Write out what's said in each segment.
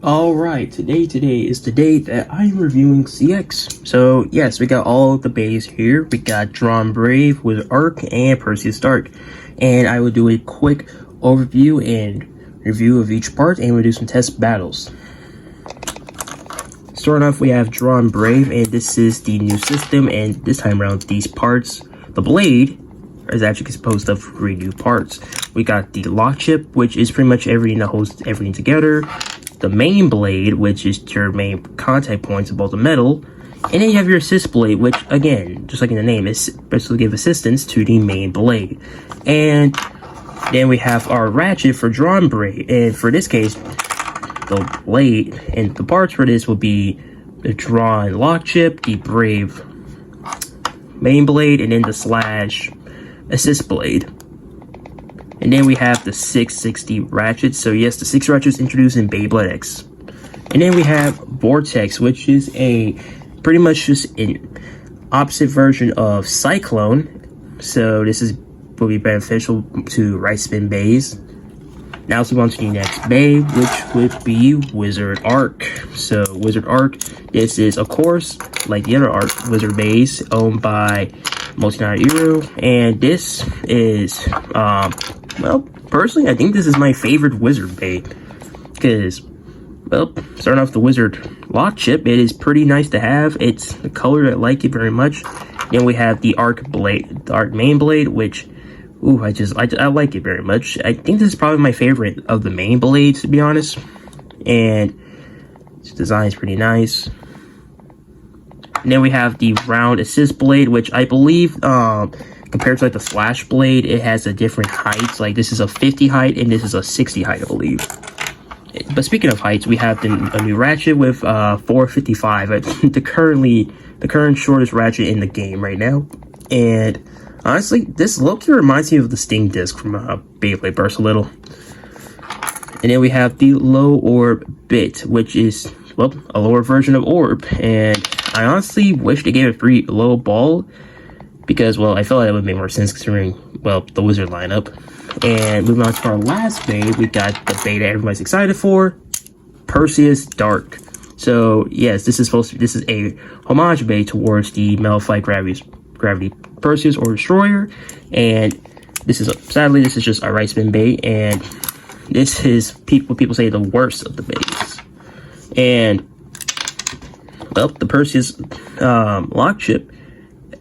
Alright, today is the day that I'm reviewing CX. So, yes, we got all the bays here. We got Drawn Brave with Arc and Perseus Dark. And I will do a quick overview and review of each part, and we'll do some test battles. Starting off, we have Drawn Brave, and this is the new system, and this time around, these parts, the blade, is actually composed of 3 new parts. We got the lock chip, which is pretty much everything that holds everything together. The main blade, which is your main contact points above the metal, and then you have your assist blade, which again, just like in the name, is supposed to give assistance to the main blade. And then we have our ratchet for Drawn Brave, and for this case, the blade and the parts for this will be the Drawn lock chip, the Brave main blade, and then the slash assist blade. And then we have the 660 ratchets. So yes, the 6 ratchets introduced in Beyblade Cx. And then we have Vortex, which is a pretty much just an opposite version of Cyclone. So this will be beneficial to right spin bays. Now let's move on to the next bay, which would be Wizard Arc. So Wizard Arc, this is of course like the other Arc Wizard bays owned by Multi-Night Hero, and this is well, personally, I think this is my favorite Wizard bay, because, well, starting off the Wizard lock chip, it is pretty nice to have. It's the color, I like it very much. Then we have the Arc blade, the Arc main blade, which, ooh, I like it very much. I think this is probably my favorite of the main blades, to be honest. And its design is pretty nice. And then we have the round assist blade, which I believe, compared to like the slash blade, it has a different height. Like this is a 50 height and this is a 60 height, I believe. But speaking of heights, we have a new ratchet with 455. The current shortest ratchet in the game right now. And honestly, this low-key reminds me of the Sting Disc from Beyblade Burst a little. And then we have the low orb bit, which is, well, a lower version of orb. And I honestly wish they gave it free low ball, because, well, I feel like that would make more sense considering, well, the Wizard lineup. And moving on to our last bay, we got the bay that everybody's excited for, Perseus Dark. So, yes, this is a homage bay towards the Metal Flight Gravity Perseus or Destroyer. And this is, sadly, this is just a right spin bay, and this is what people say the worst of the bays. And, well, the Perseus lock chip,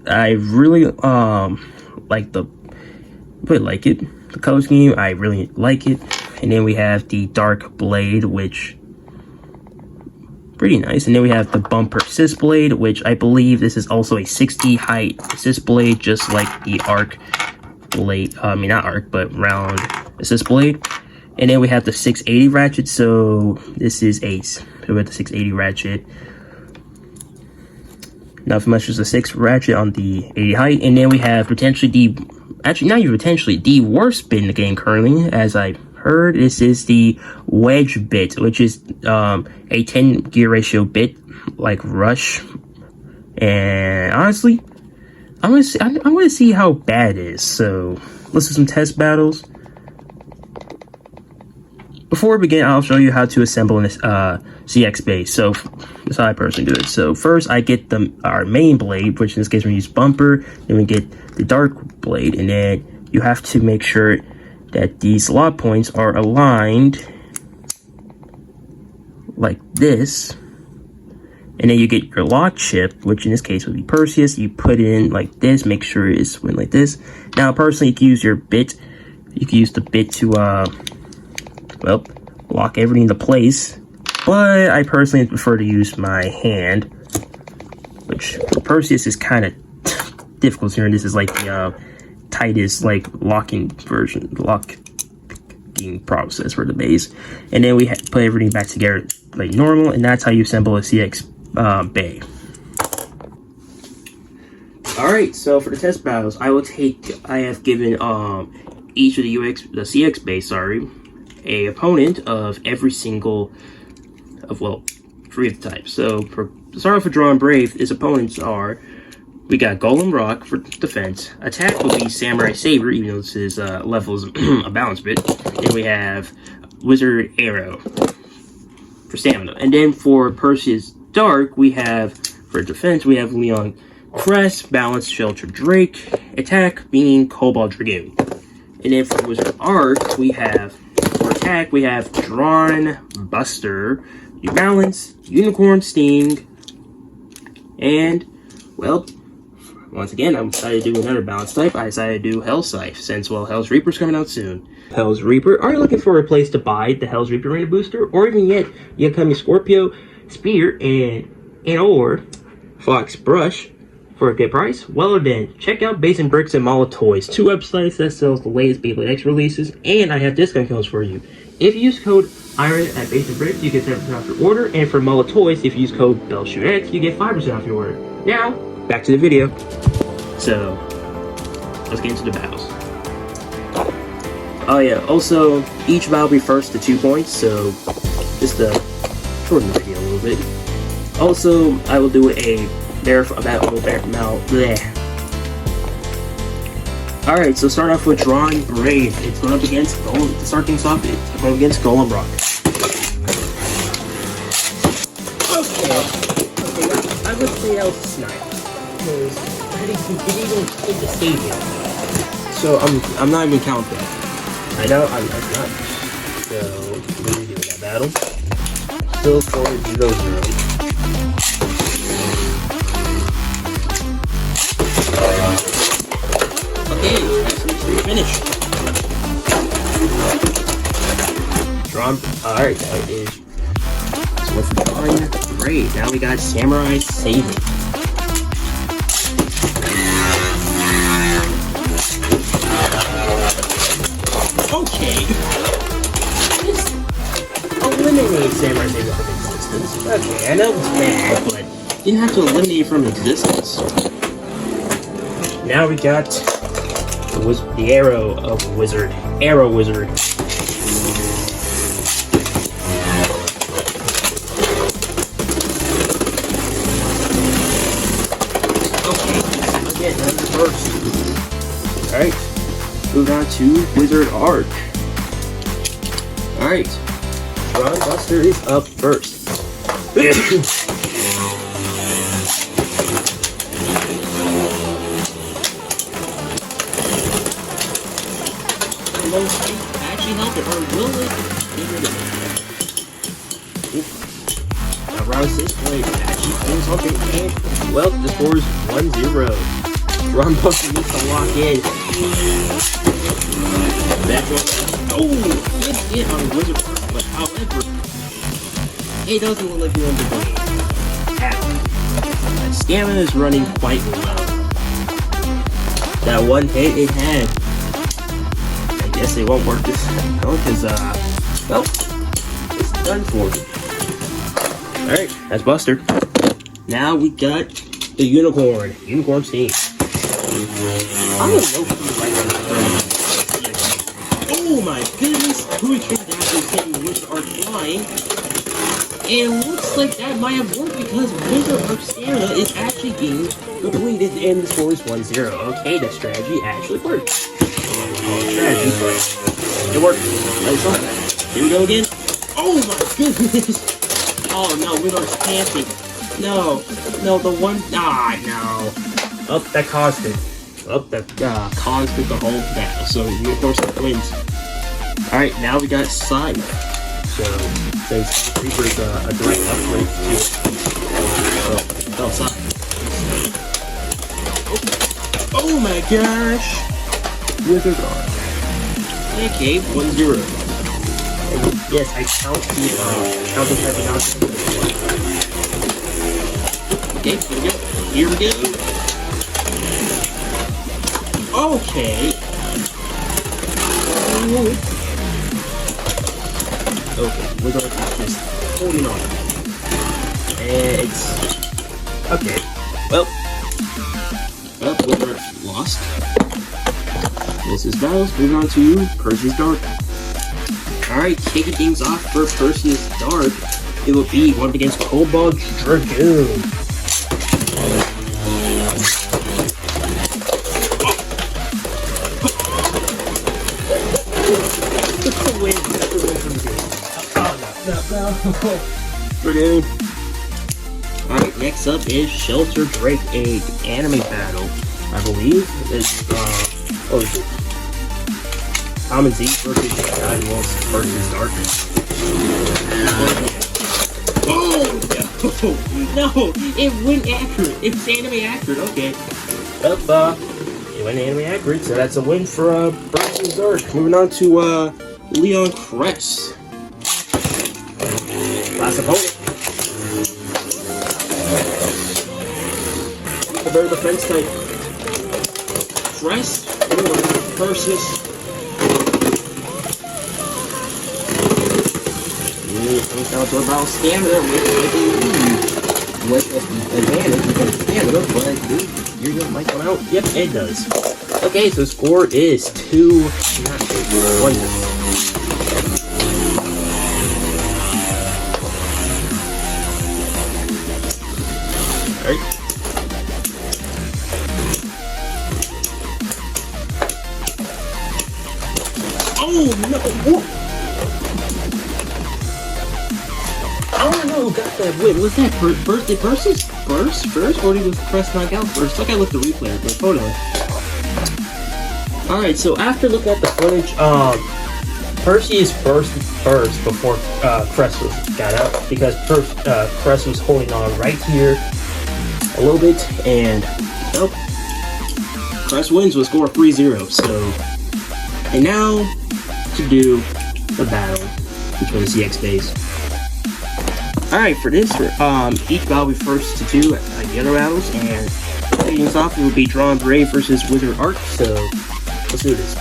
I really like it. The color scheme, I really like it. And then we have the Dark Blade, which pretty nice. And then we have the Bumper Assist Blade, which I believe this is also a 60 height assist blade, just like the Arc blade. I mean, not Arc, but round assist blade. And then we have the 680 ratchet. So this is Ace. So we have the 680 ratchet. Not for much, just a 6 ratchet on the 80 height. And then we have potentially the worst bit in the game currently, as I heard. This is the wedge bit, which is a 10 gear ratio bit like Rush. And honestly, I'm gonna see how bad it is. So let's do some test battles. Before we begin, I'll show you how to assemble this CX base. So that's how I personally do it. So first, I get our main blade, which in this case we use Bumper. Then we get the Dark Blade, and then you have to make sure that these lock points are aligned like this. And then you get your lock chip, which in this case would be Perseus. You put it in like this, make sure it's went like this. Now, personally, you can use your bit. You can use the bit to well, lock everything into place, but I personally prefer to use my hand, which Perseus is kind of difficult here. This is like the tightest locking process for the base. And then we put everything back together like normal, and that's how you assemble a CX bay. Alright, so for the test battles, I have given each of the CX bays, a opponent of every single of, well, 3 of the types. So to start off with Drawn Brave, his opponents are, we got Golem Rock for defense. Attack will be Samurai Saber, even though this is levels a balance bit. Then we have Wizard Arrow. for stamina. And then for Perseus Dark, we have, for defense, we have Leon Crest, Balance, Shelter Drake, Attack, being Cobalt Dragoon. And then for Wizard Arc, we have, for attack, we have Drawn, Buster, Balance, Unicorn Sting, and, well, once again, I decided to do another balance type. I decided to do Hell's Scythe, since, well, Hell's Reaper's coming out soon. Hell's Reaper, are you looking for a place to buy the Hell's Reaper Arena Booster? Or even yet, you come Scorpio, Spear, and or Fox Brush for a good price? Well then, check out Base and Bricks and Mall of Toys, 2 websites that sells the latest Beyblade X releases, and I have discount codes for you. If you use code IRON at Base and Bricks, you get 7% off your order, and for Mall of Toys, if you use code BellShootX, you get 5% off your order. Now, back to the video. So, let's get into the battles. Oh yeah, also, each battle refers to 2 points, so just to shorten the video a little bit. Also, I will do a Alright, so start off with Drawn Brave. It's going up against Golem. To start things off, it's going against Golem Rock. Okay, I would say that was a snipe. Because I didn't even hit the stadium. So I'm not even counting that. I know I'm not. So we're redoing that battle. Still score 0-0. Okay, finish. Drawn. Alright, that is. So what's done? Great. Now we got Samurai Saving. Okay. Just eliminate Samurai Saving from existence. Okay, I know it's bad, but you didn't have to eliminate it from existence. Now we got the Arrow of Wizard. Arrow Wizard. Okay, again, that's the first. Alright, move on to Wizard Arc. Alright, Ron Buster is up first. Actually help it, or will it? Now round 6 play actually doing something, and well, the score is 1-0. Ron Buster needs to lock in. That one, oh, good hit on Wizard, but however, it doesn't look like you won the game. That stamina is running quite low. That one hit it had. Guess it won't work this time, because, well, it's done for. Alright, that's Buster. Now we got the Unicorn. Unicorn Sting. I'm gonna low key like this. Oh my goodness! Who is actually hitting Wizard Arc flying? And it looks like that might have worked because Wizard Arc stamina is actually being depleted, and the score is 1-0. Okay, the strategy actually worked. Strategy, but it worked. Let's go. Here we go again. Oh my goodness! Oh no, Wizard's camping. No, the one. No. Oh, that caused it. Oh, that caused it the whole battle. So Unicorn wins. Alright, now we got Scythe. So since Reaper's a direct upgrade to Scythe. Oh my gosh! Wizard Arc. Okay, 1-0. Yes, I count the heavy knocks. Okay, here we go. Okay. Okay, Wizard Arc is just holding on. And it's okay. Well, Wizard Arc lost. This is battles. Moving on to Perseus Dark. Alright, kicking things off for Perseus Dark. It will be one against Cobalt Dragoon. No. Forget me. Alright, next up is Shelter Drake, a anime battle. I believe it's what was it? Tom and Z versus Nine Wolves versus Darkness. Oh no! It went accurate. It's anime accurate. Okay. It went anime accurate, so that's a win for versus Dark. Moving on to Leon Crest. Last opponent. A very defense type. Crest versus. Comes down to about stamina with advantage because stamina, but you're gonna might come out. Yep, it does. Okay, so score is 2-1. Alright. Oh no! What? I don't know who got that win. Was that first? Did Versus burst first, or did it Crest knock out first? Look, I looked at the replay, but hold on. Alright, so after looking at the footage, Perseus burst first before Crest got out, because first Crest was holding on right here a little bit, and nope. Crest wins with score 3-0. So, and now to do the battle between the CX base. Alright, for this, each battle will be first to do the other battles, and leading us off, it will be Drawn Brave versus Wizard Art, so let's do this.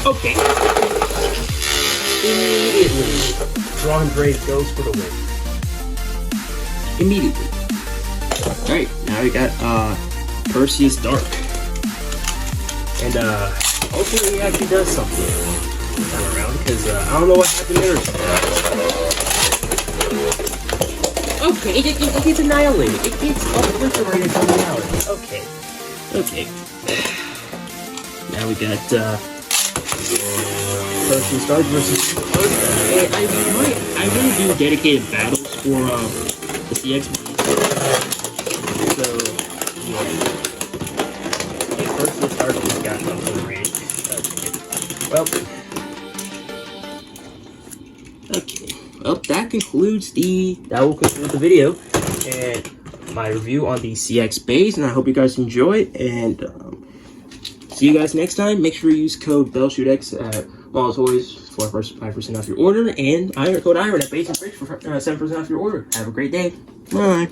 Okay. Immediately, Drawn Brave goes for the win. Immediately. Alright, now we got Perseus Dark. And hopefully he actually does something this time around, because I don't know what happened there. Okay, it gets annihilated. It gets obliterated from reality. Okay. Now we got Perseus Dark versus and I really do dedicated battles for the CX. So yeah. Perseus Dark just got obliterated. Okay. Well, that will conclude the video and my review on the CX base, and I hope you guys enjoy it, and see you guys next time. Make sure you use code BellShootX at Walls Toys for 5% off your order, and code IRON at Base and Fridge for 7% off your order. Have a great day. Bye.